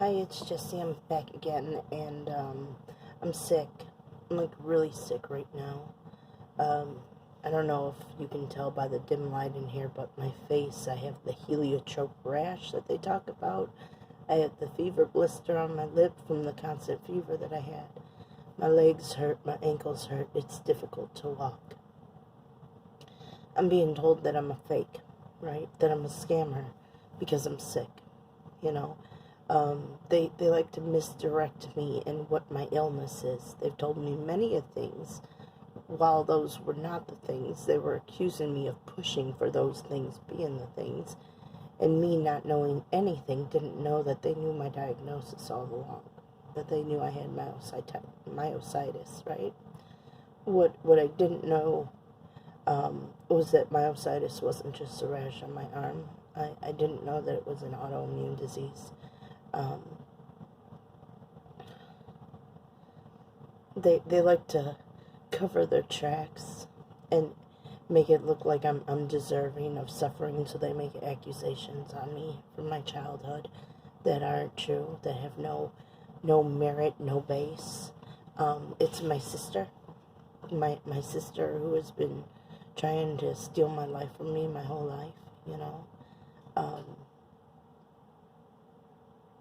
Hi, it's Jessie. I'm back again, and I'm sick. I'm like really sick right now. Um, I don't know if you can tell by the dim light in here, but my face, I have the heliotrope rash that they talk about. I had the fever blister on my lip from the constant fever that I had. My legs hurt, my ankles hurt. It's difficult to walk. I'm being told that I'm a fake, right? That I'm a scammer because I'm sick, you know. They like to misdirect me in what my illness is. They've told me many of things. While those were not the things, they were accusing me of pushing for those things being the things. And me not knowing anything, didn't know that they knew my diagnosis all along. That they knew I had myositis, right? What I didn't know was that myositis wasn't just a rash on my arm. I didn't know that it was an autoimmune disease. Um, they like to cover their tracks and make it look like I'm deserving of suffering, so they make accusations on me from my childhood that aren't true, that have no merit, no base. It's my sister, my sister who has been trying to steal my life from me my whole life, you know. Um,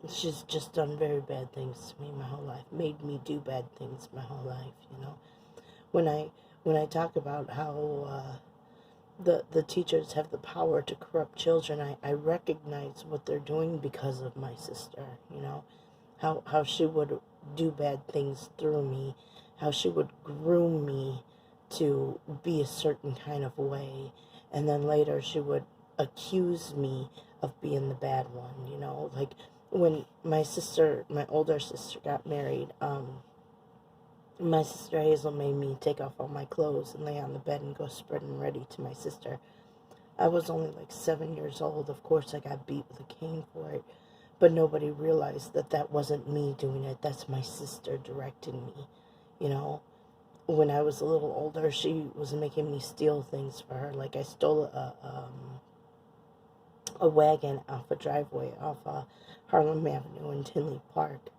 she's just done very bad things to me my whole life, made me do bad things my whole life, you know. When I talk about how the teachers have the power to corrupt children, I recognize what they're doing because of my sister, you know, how she would do bad things through me, how she would groom me to be a certain kind of way, and then later she would accuse me of being the bad one, you know, like when my older sister got married, my sister Hazel made me take off all my clothes and lay on the bed and go spread and ready to my sister. I was only like 7 years old. Of course, I got beat with a cane for it, but nobody realized that that wasn't me doing it. That's my sister directing me. You know, when I was a little older, she was making me steal things for her. Like I stole a wagon off a driveway off Harlem Avenue in Tinley Park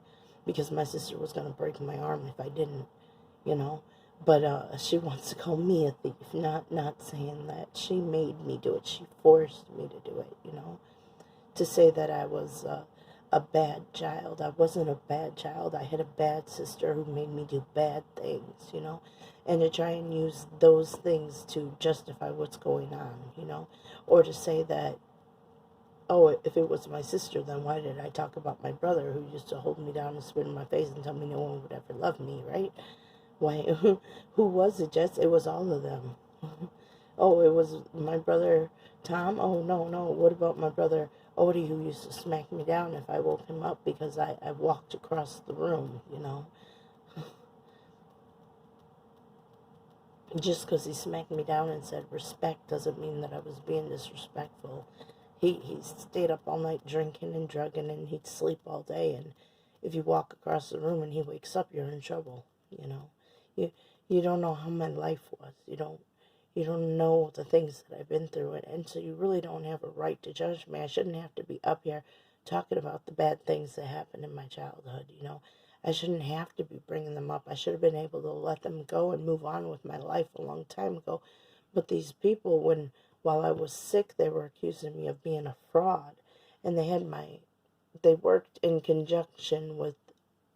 because my sister was going to break my arm if I didn't, you know. But she wants to call me a thief, not saying that. She made me do it. She forced me to do it, you know. To say that I was a bad child. I wasn't a bad child. I had a bad sister who made me do bad things, you know. And to try and use those things to justify what's going on, you know. Or to say that, oh, if it was my sister, then why did I talk about my brother who used to hold me down and spit in my face and tell me no one would ever love me, right? Why, who was it, Jess? It was all of them. Oh, it was my brother Tom? Oh, no. What about my brother Odie, who used to smack me down if I woke him up because I walked across the room, you know? Just because he smacked me down and said respect doesn't mean that I was being disrespectful. He stayed up all night drinking and drugging, and he'd sleep all day, and if you walk across the room and he wakes up, you're in trouble, you know? You, you don't know how my life was. You don't know the things that I've been through, and so you really don't have a right to judge me. I shouldn't have to be up here talking about the bad things that happened in my childhood, you know. I shouldn't have to be bringing them up. I should have been able to let them go and move on with my life a long time ago. But these people, while I was sick, they were accusing me of being a fraud, and they worked in conjunction with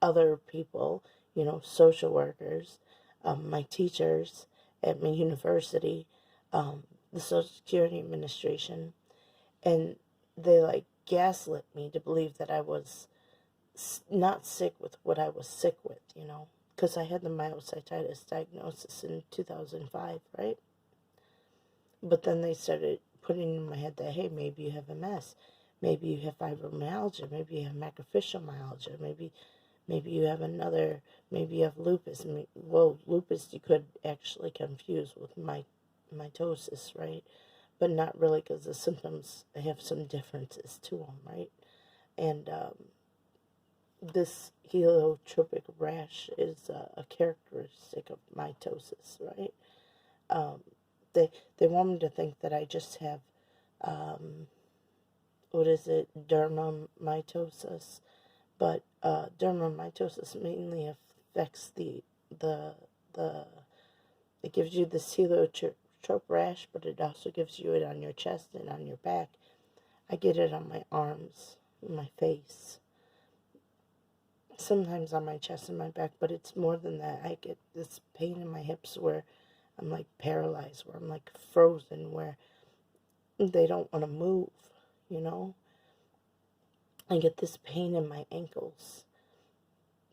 other people, you know, social workers, my teachers at my university, the Social Security Administration, and they like gaslit me to believe that I was not sick with what I was sick with, you know, because I had the myositis diagnosis in 2005, right? But then they started putting in my head that, hey, maybe you have MS, maybe you have fibromyalgia, maybe you have macrophyseal myalgia, maybe you have maybe you have lupus. Well, lupus you could actually confuse with mitosis, right? But not really, because the symptoms have some differences to them, right? And this heliotropic rash is a characteristic of mitosis, right? Um, they want me to think that I just have, um, what is it, dermamitosis, But dermatomytosis mainly affects the the it gives you the heliotrope rash, but it also gives you it on your chest and on your back. I get it on my arms, my face, sometimes on my chest and my back, but it's more than that. I get this pain in my hips where I'm like paralyzed, where I'm like frozen, where they don't want to move, you know? I get this pain in my ankles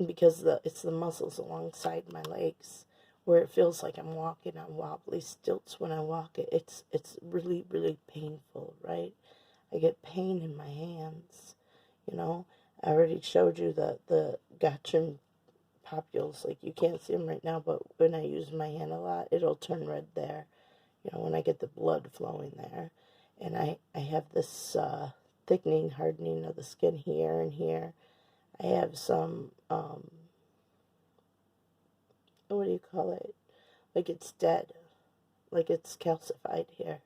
because it's the muscles alongside my legs where it feels like I'm walking on wobbly stilts when I walk. It's really, really painful, right? I get pain in my hands, you know? I already showed you the Gotchin papules. Like, you can't see them right now, but when I use my hand a lot, it'll turn red there, you know, when I get the blood flowing there. And I have this thickening, hardening of the skin here and here. I have some, what do you call it? Like it's dead, like it's calcified here.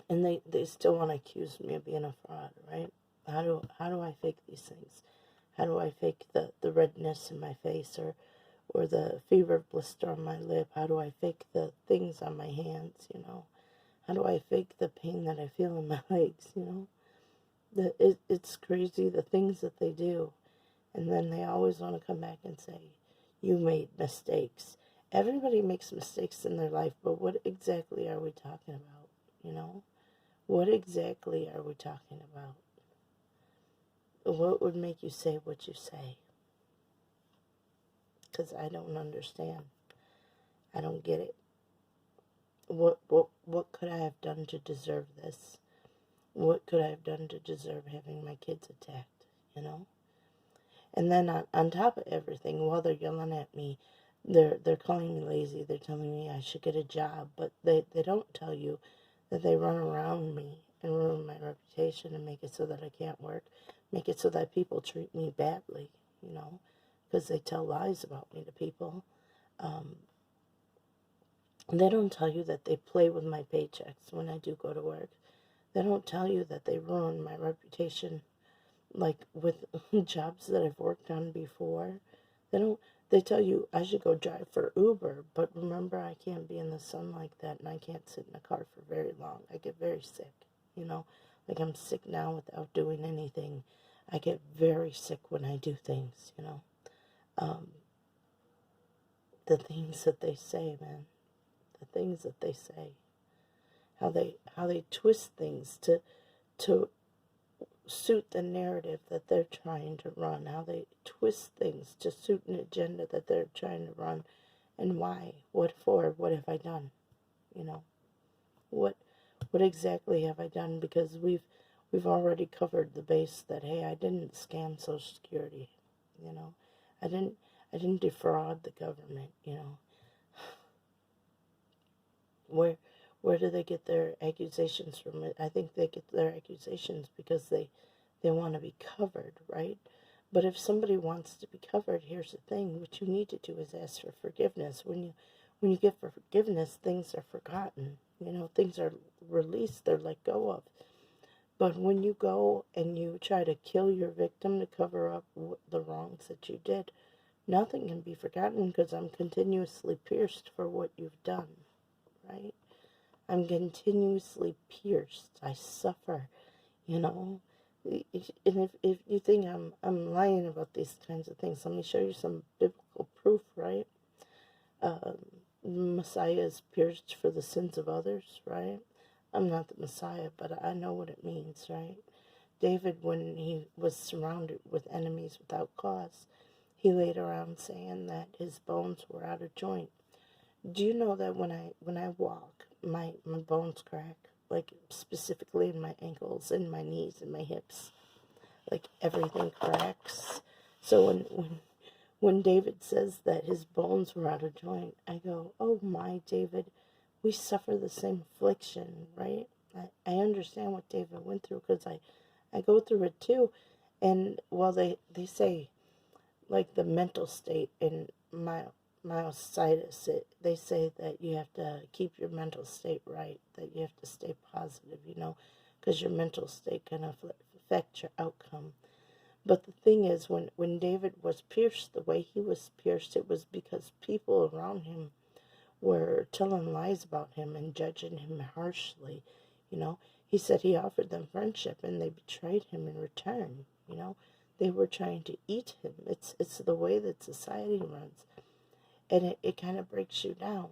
And they still want to accuse me of being a fraud, right? How do I fake these things? How do I fake the redness in my face or the fever blister on my lip? How do I fake the things on my hands, you know? How do I fake the pain that I feel in my legs, you know? It's crazy the things that they do. And then they always want to come back and say, you made mistakes. Everybody makes mistakes in their life, but what exactly are we talking about, you know? What exactly are we talking about? What would make you say what you say? Because I don't understand. I don't get it. What could I have done to deserve this? What could I have done to deserve having my kids attacked, you know? And then on top of everything, while they're yelling at me, they're calling me lazy. They're telling me I should get a job, but they don't tell you that they run around me and ruin my reputation and make it so that I can't work, make it so that people treat me badly, you know, because they tell lies about me to people. They don't tell you that they play with my paychecks when I do go to work. They don't tell you that they ruin my reputation, like with jobs that I've worked on before. They don't. They tell you I should go drive for Uber, but remember, I can't be in the sun like that, and I can't sit in a car for very long. I get very sick, you know. Like, I'm sick now without doing anything. I get very sick when I do things, you know. The things that they say, man. The things that they say. How they twist things to suit the narrative that they're trying to run, how they twist things to suit an agenda that they're trying to run, and why, what for, what have I done, you know, what exactly have I done? Because we've already covered the base that, hey, I didn't scam Social Security, you know, I didn't defraud the government, you know. Where do they get their accusations from? I think they get their accusations because they want to be covered, right? But if somebody wants to be covered, here's the thing: what you need to do is ask for forgiveness. When you get for forgiveness, things are forgotten. You know, things are released; they're let go of. But when you go and you try to kill your victim to cover up the wrongs that you did, nothing can be forgotten because I'm continuously pierced for what you've done, right? I'm continuously pierced. I suffer, you know. And if you think I'm lying about these kinds of things, let me show you some biblical proof, right? Messiah is pierced for the sins of others, right? I'm not the Messiah, but I know what it means, right? David, when he was surrounded with enemies without cause, he laid around saying that his bones were out of joint. Do you know that when I walk, my bones crack, like specifically in my ankles and my knees and my hips, like everything cracks. So when David says that his bones were out of joint, I go, oh my, David, we suffer the same affliction, right? I understand what David went through because I go through it too. And well, they say, like, the mental state in myositis, they say that you have to keep your mental state right, that you have to stay positive, you know, because your mental state can affect your outcome. But the thing is, when David was pierced the way he was pierced, it was because people around him were telling lies about him and judging him harshly. You know, he said he offered them friendship and they betrayed him in return. You know, they were trying to eat him. It's the way that society runs. And it kind of breaks you down.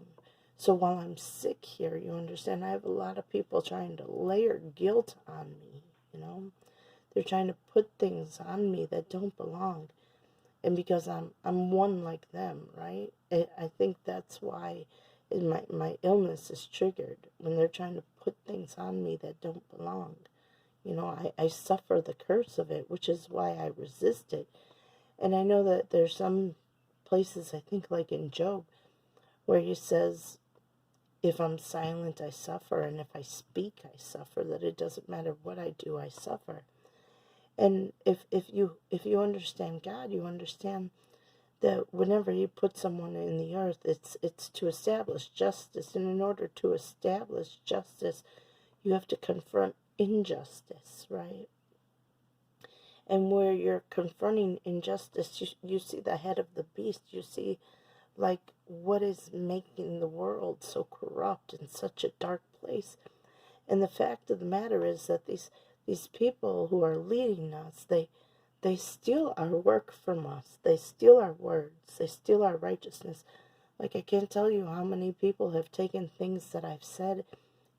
So while I'm sick here, you understand, I have a lot of people trying to layer guilt on me, you know. They're trying to put things on me that don't belong. And because I'm one like them, right? I think that's why my illness is triggered, when they're trying to put things on me that don't belong. You know, I suffer the curse of it, which is why I resist it. And I know that there's some places, I think like in Job, where he says, if I'm silent, I suffer, and if I speak, I suffer, that it doesn't matter what I do, I suffer. And if you understand God, you understand that whenever you put someone in the earth, it's to establish justice. And in order to establish justice, you have to confront injustice, right? And where you're confronting injustice, you see the head of the beast. You see, like, what is making the world so corrupt in such a dark place. And the fact of the matter is that these people who are leading us, they steal our work from us. They steal our words. They steal our righteousness. Like, I can't tell you how many people have taken things that I've said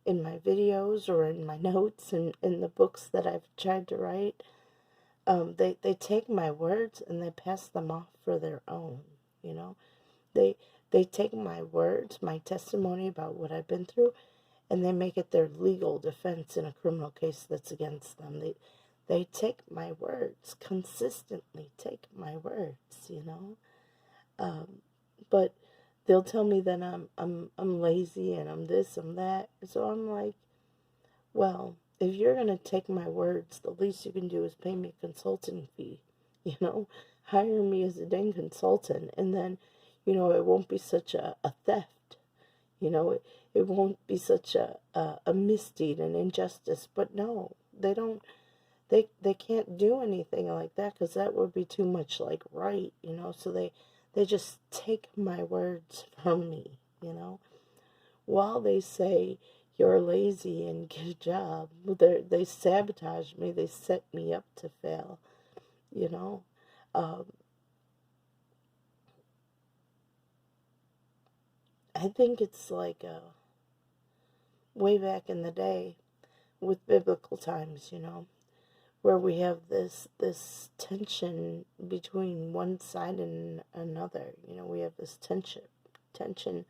in my videos or in my notes and in the books that I've tried to write. They take my words and they pass them off for their own, you know. They take my words, my testimony about what I've been through, and they make it their legal defense in a criminal case that's against them. They take my words, consistently take my words, you know. But they'll tell me that I'm lazy and I'm this, I'm that. So I'm like, well, if you're gonna take my words, the least you can do is pay me a consulting fee, you know. Hire me as a dang consultant, and then, you know, it won't be such a theft. You know, it won't be such a misdeed and injustice. But no, they don't. They can't do anything like that, because that would be too much like right, you know. So they just take my words from me, you know. While they say you're lazy and get a job, they sabotage me. They set me up to fail, you know. I think it's like way back in the day with biblical times, you know, where we have this tension between one side and another. You know, we have this tension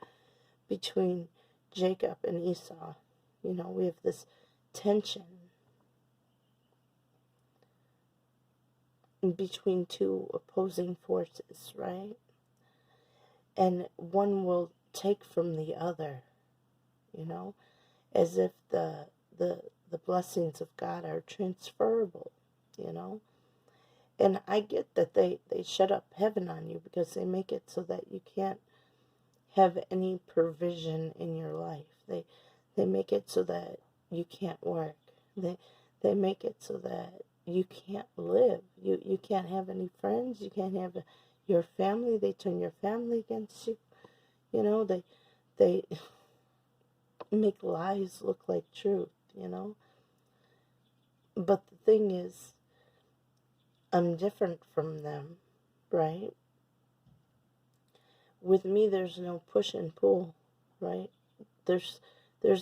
between Jacob and Esau. You know, we have this tension between two opposing forces, right? And one will take from the other, you know, as if the blessings of God are transferable, you know. And I get that they shut up heaven on you, because they make it so that you can't have any provision in your life. They make it so that you can't work. They make it so that you can't live. You can't have any friends. You can't have your family. They turn your family against you. You know, they make lies look like truth, you know. But the thing is, I'm different from them, right? With me, there's no push and pull, right? There's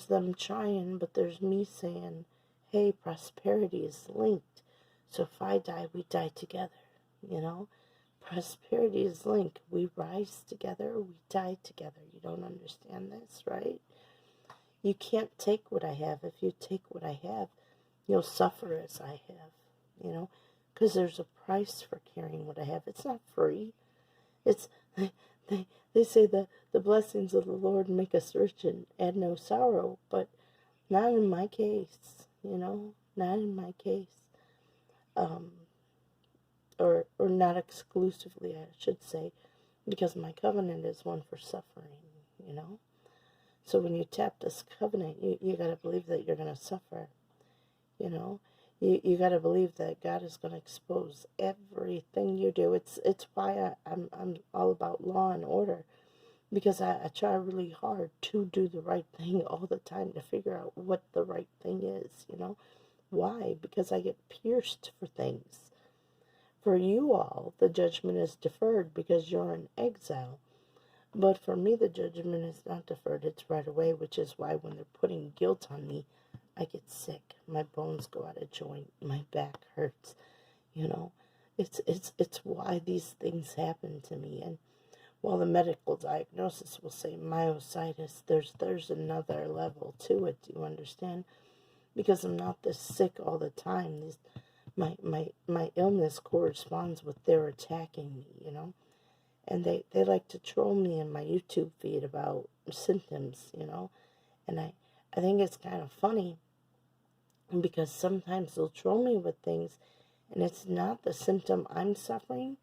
them trying, but there's me saying, hey, prosperity is linked. So if I die, we die together, you know? Prosperity is linked. We rise together, we die together. You don't understand this, right? You can't take what I have. If you take what I have, you'll suffer as I have, you know? Because there's a price for carrying what I have. It's not free. It's... They say the blessings of the Lord make us rich and add no sorrow, but not in my case, you know, not in my case. Or not exclusively, I should say, because my covenant is one for suffering, you know. So when you tap this covenant, you got to believe that you're going to suffer, you know. You got to believe that God is going to expose everything you do. It's why I'm all about law and order, because I try really hard to do the right thing all the time, to figure out what the right thing is, you know. Why? Because I get pierced for things. For you all, the judgment is deferred because you're in exile. But for me, the judgment is not deferred, it's right away, which is why when they're putting guilt on me, I get sick. My bones go out of joint. My back hurts. You know, it's why these things happen to me. And while the medical diagnosis will say myositis, there's another level to it. Do you understand? Because I'm not this sick all the time. My illness corresponds with their attacking me, you know? And they like to troll me in my YouTube feed about symptoms, you know? And I think it's kind of funny, because sometimes they'll troll me with things, and it's not the symptom I'm suffering,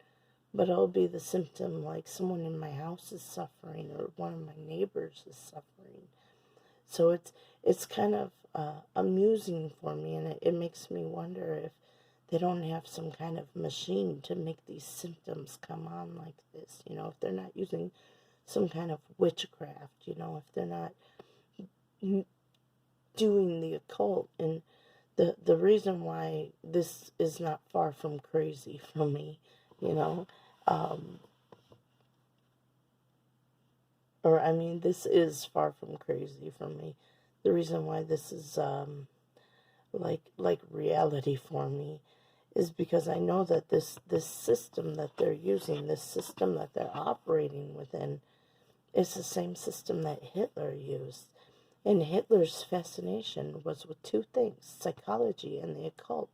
but it'll be the symptom like someone in my house is suffering, or one of my neighbors is suffering. So it's kind of amusing for me, and it makes me wonder if they don't have some kind of machine to make these symptoms come on like this, you know, if they're not using some kind of witchcraft, you know, if they're not doing the occult. And the reason why this is not far from crazy for me, you know, or I mean, this is far from crazy for me. The reason why this is like reality for me is because I know that this system that they're using, this system that they're operating within, is the same system that Hitler used. And Hitler's fascination was with two things: psychology and the occult.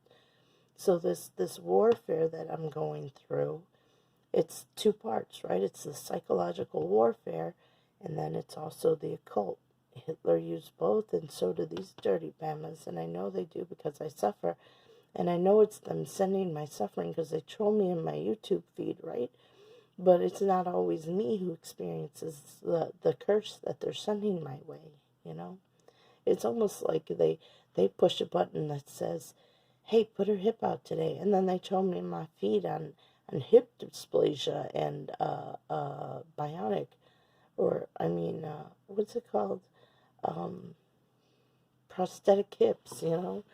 So this warfare that I'm going through, it's two parts, right? It's the psychological warfare, and then it's also the occult. Hitler used both, and so do these dirty Bamas, and I know they do because I suffer. And I know it's them sending my suffering because they troll me in my YouTube feed, right? But it's not always me who experiences the curse that they're sending my way, you know? It's almost like they push a button that says, hey, put her hip out today. And then they troll me in my feed on hip dysplasia and bionic, or, I mean, what's it called? Prosthetic hips, you know?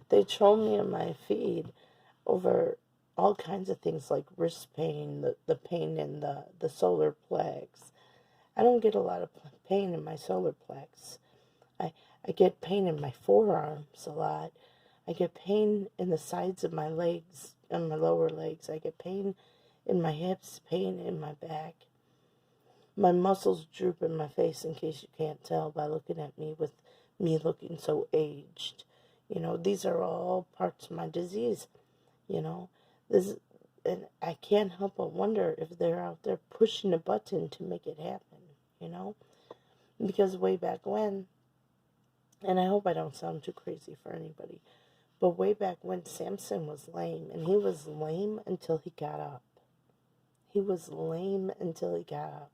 They troll me in my feed over all kinds of things like wrist pain, the pain in the solar plex. I don't get a lot of pain in my solar plex. I get pain in my forearms a lot. I get pain in the sides of my legs and my lower legs. I get pain in my hips, pain in my back. My muscles droop in my face, in case you can't tell by looking at me, with me looking so aged. You know, these are all parts of my disease, you know. This, and I can't help but wonder if they're out there pushing a button to make it happen, you know. Because way back when, and I hope I don't sound too crazy for anybody, but way back when, Samson was lame, and he was lame until he got up. He was lame until he got up.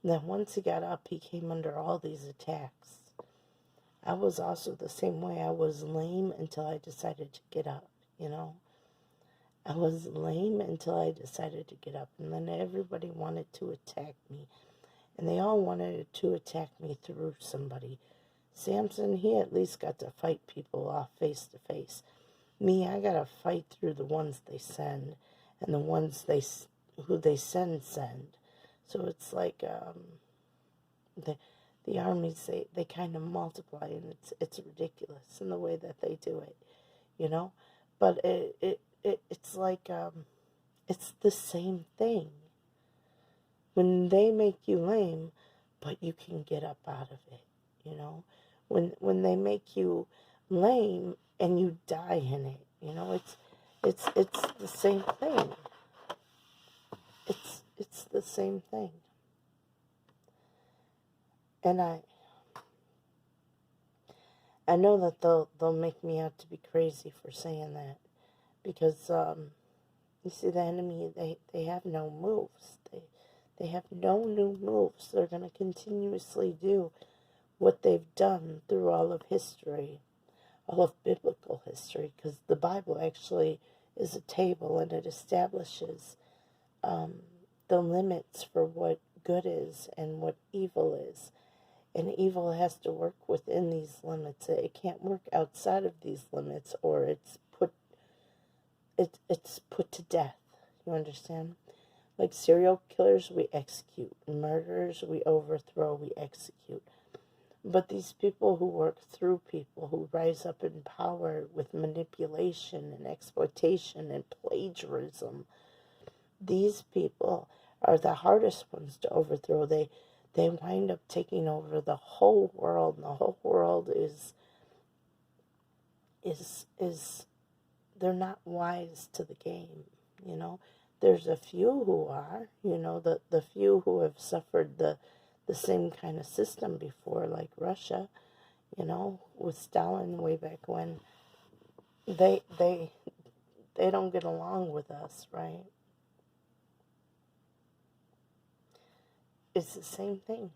And then once he got up, he came under all these attacks. I was also the same way. I was lame until I decided to get up, you know. I was lame until I decided to get up. And then everybody wanted to attack me. And they all wanted to attack me through somebody. Samson, he at least got to fight people off face to face. Me, I got to fight through the ones they send. And the ones who they send. So it's like the armies, they kind of multiply, and it's ridiculous in the way that they do it, you know. But it's like it's the same thing. When they make you lame, but you can get up out of it, you know. When they make you lame and you die in it, you know, it's the same thing. It's the same thing. And I know that they'll make me out to be crazy for saying that, because you see, the enemy, they have no moves. They have no new moves. They're going to continuously do what they've done through all of history. all of biblical history, because the Bible actually is a table, and it establishes um, the limits for what good is and what evil is. And evil has to work within these limits. It can't work outside of these limits, or it's put to death. You understand? Like serial killers, we execute. Murderers, we overthrow, we execute. But these people who work through people, who rise up in power with manipulation and exploitation and plagiarism, these people are the hardest ones to overthrow. They wind up taking over the whole world, and the whole world is they're not wise to the game, you know. There's a few who are, you know, the few who have suffered the same kind of system before, like Russia, you know, with Stalin way back when. They they they don't get along with us, right? It's the same thing.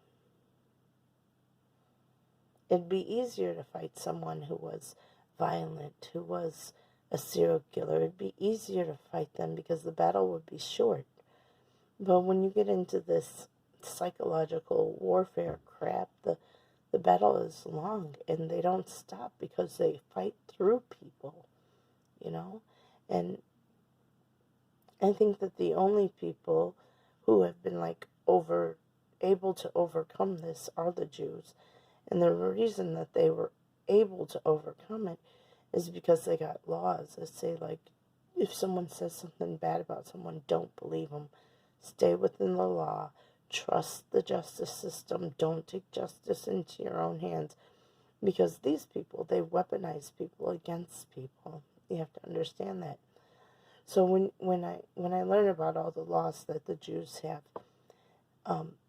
It'd be easier to fight someone who was violent, who was a serial killer. It'd be easier to fight them because the battle would be short. But when you get into this psychological warfare crap, the battle is long, and they don't stop because they fight through people, you know? And I think that the only people who have been able to overcome this are the Jews. And the reason that they were able to overcome it is because they got laws that say, like, if someone says something bad about someone, don't believe them. Stay within the law. Trust the justice system. Don't take justice into your own hands. Because these people, they weaponize people against people. You have to understand that. So when I learn about all the laws that the Jews have,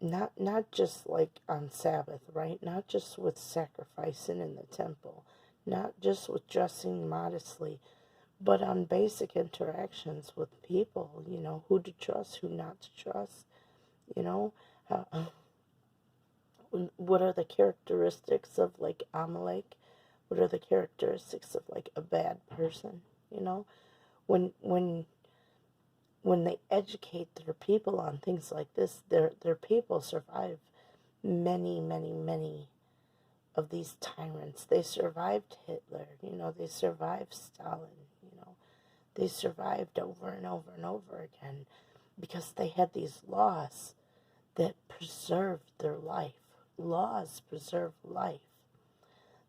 not just like on Sabbath, right? Not just with sacrificing in the temple, not just with dressing modestly, but on basic interactions with people, you know, who to trust, who not to trust, you know. What are the characteristics of like Amalek? What are the characteristics of like a bad person, you know? When when when they educate their people on things like this, their people survive many, many, many of these tyrants. They survived Hitler, you know, they survived Stalin, you know, they survived over and over and over again because they had these laws that preserved their life. Laws preserve life.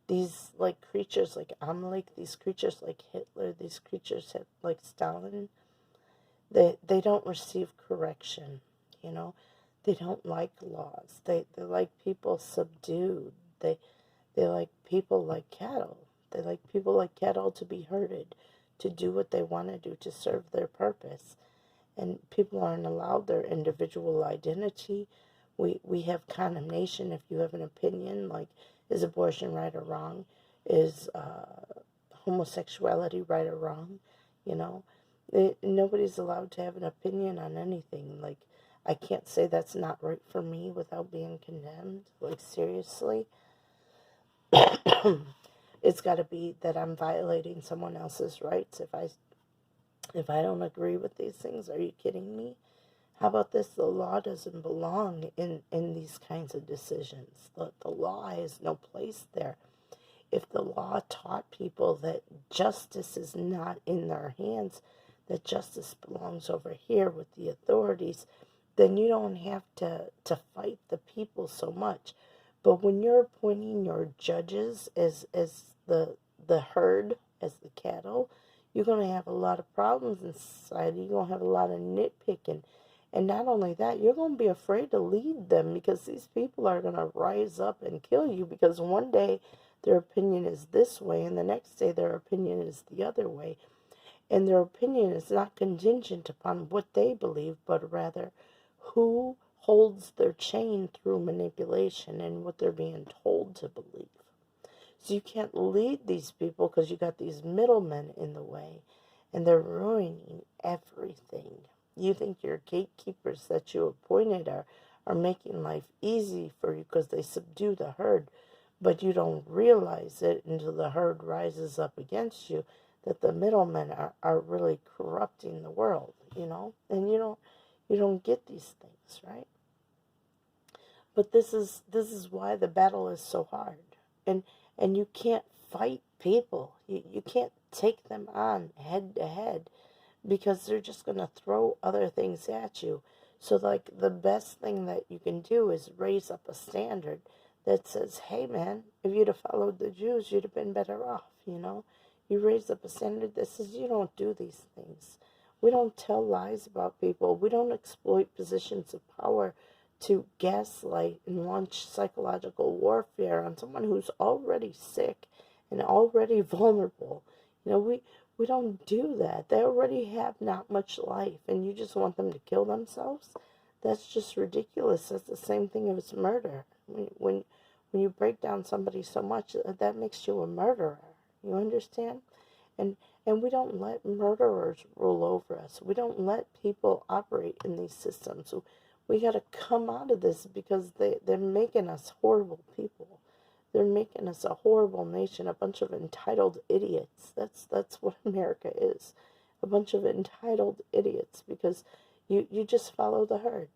These like creatures like Amalek, these creatures like Hitler, these creatures like Stalin, they don't receive correction, you know. They don't like laws. They like people subdued. They like people like cattle. They like people like cattle to be herded, to do what they want to do, to serve their purpose. And people aren't allowed their individual identity. We have condemnation if you have an opinion, like, is abortion right or wrong? Is homosexuality right or wrong? You know, nobody's allowed to have an opinion on anything. Like, I can't say that's not right for me without being condemned. Like, seriously. It's got to be that I'm violating someone else's rights if I don't agree with these things. Are you kidding me? How about this? The law doesn't belong in these kinds of decisions. The law has no place there. If the law taught people that justice is not in their hands, that justice belongs over here with the authorities, then you don't have to fight the people so much. But when you're appointing your judges as the herd, as the cattle, you're going to have a lot of problems in society. You're going to have a lot of nitpicking. And not only that, you're going to be afraid to lead them because these people are going to rise up and kill you because one day their opinion is this way and the next day their opinion is the other way. And their opinion is not contingent upon what they believe, but rather who holds their chain through manipulation and what they're being told to believe. So you can't lead these people because you got these middlemen in the way, and they're ruining everything. You think your gatekeepers that you appointed are making life easy for you because they subdue the herd, but you don't realize it until the herd rises up against you, that the middlemen are really corrupting the world, and you don't get these things, right? But this is why the battle is so hard, and you can't fight people. You can't take them on head to head, because they're just going to throw other things at you. So, like, the best thing that you can do is raise up a standard that says, hey, man, if you'd have followed the Jews, you'd have been better off. You raise up a standard that says you don't do these things. We don't tell lies about people. We don't exploit positions of power to gaslight and launch psychological warfare on someone who's already sick and already vulnerable. We don't do that. They already have not much life, and you just want them to kill themselves? That's just ridiculous. That's the same thing as murder. When you break down somebody so much, that makes you a murderer. You understand? And and we don't let murderers rule over us. We don't let people operate in these systems. We got to come out of this, because they're making us horrible people. They're making us a horrible nation, a bunch of entitled idiots. That's what America is, a bunch of entitled idiots, because you just follow the herd.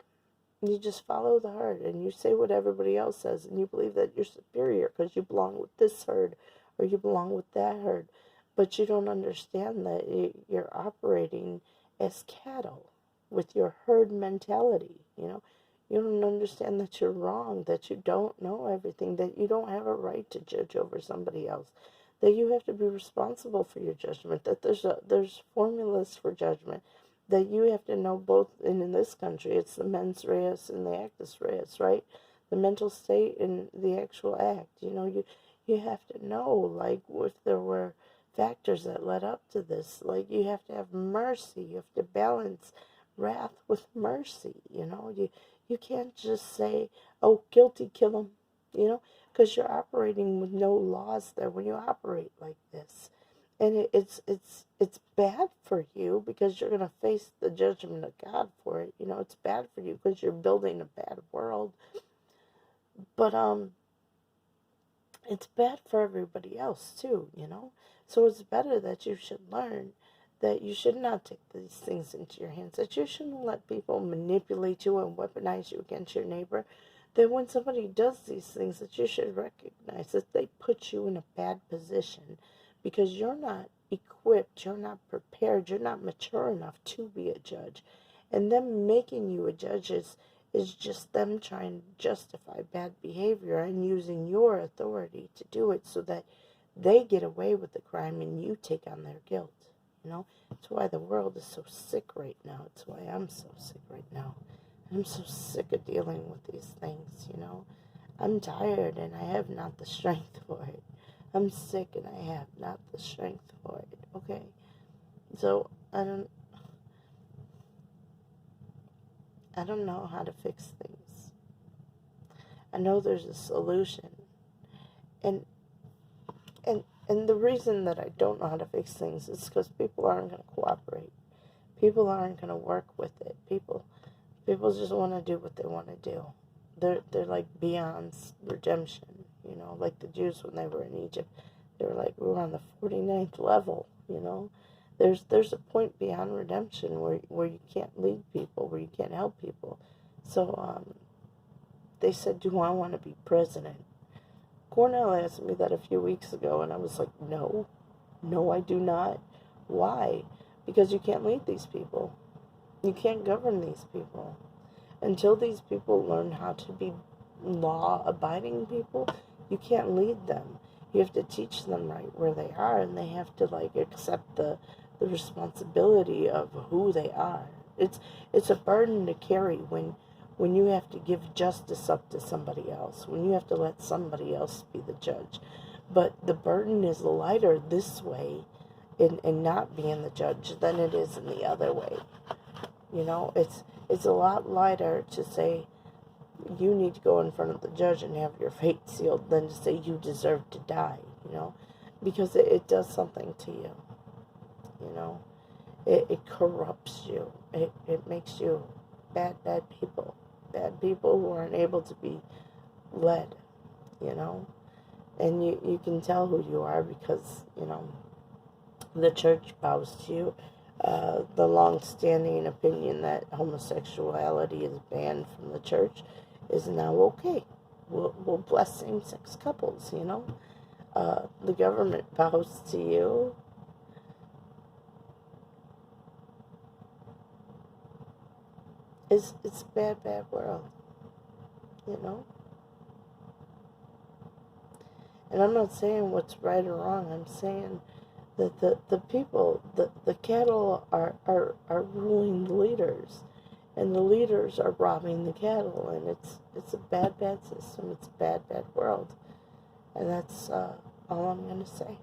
You just follow the herd, and you say what everybody else says, and you believe that you're superior because you belong with this herd or you belong with that herd. But you don't understand that you're operating as cattle with your herd mentality. You don't understand that you're wrong, that you don't know everything, that you don't have a right to judge over somebody else, that you have to be responsible for your judgment, that there's formulas for judgment, that you have to know both. And in this country, it's the mens res and the actus reus, right? The mental state and the actual act. You have to know, like, if there were factors that led up to this. Like, you have to have mercy. You have to balance wrath with mercy. You can't just say, oh, guilty, kill him, because you're operating with no laws there when you operate like this. And it's bad for you, because you're going to face the judgment of God for it. It's bad for you because you're building a bad world. But it's bad for everybody else too, So it's better that you should learn that you should not take these things into your hands, that you shouldn't let people manipulate you and weaponize you against your neighbor, that when somebody does these things, that you should recognize that they put you in a bad position, because you're not equipped, you're not prepared, you're not mature enough to be a judge. And them making you a judge is just them trying to justify bad behavior and using your authority to do it, so that they get away with the crime and you take on their guilt. That's why the world is so sick right now. It's why I'm so sick right now. I'm so sick of dealing with these things. I'm tired and I have not the strength for it. I'm sick and I have not the strength for it. Okay? So I don't know how to fix things. I know there's a solution. And And the reason that I don't know how to fix things is because people aren't going to cooperate. People aren't going to work with it. People just want to do what they want to do. They're like beyond redemption, like the Jews when they were in Egypt. They were like, we were on the 49th level, There's a point beyond redemption where you can't lead people, where you can't help people. So they said, do I want to be president? Cornell asked me that a few weeks ago, and I was like, no, I do not. Why? Because you can't lead these people. You can't govern these people. Until these people learn how to be law-abiding people, you can't lead them. You have to teach them right where they are, and they have to, accept the responsibility of who they are. It's a burden to carry when you have to give justice up to somebody else, when you have to let somebody else be the judge. But the burden is lighter this way in not being the judge than it is in the other way. It's a lot lighter to say you need to go in front of the judge and have your fate sealed than to say you deserve to die, because it does something to you, It corrupts you. It makes you bad people. Bad people who aren't able to be led, And you can tell who you are because, the church bows to you. The long-standing opinion that homosexuality is banned from the church is now okay. We'll bless same-sex couples, the government bows to you. It's a bad, bad world, you know? And I'm not saying what's right or wrong. I'm saying that the people, the cattle are ruling the leaders. And the leaders are robbing the cattle. And it's a bad, bad system. It's a bad, bad world. And that's all I'm going to say.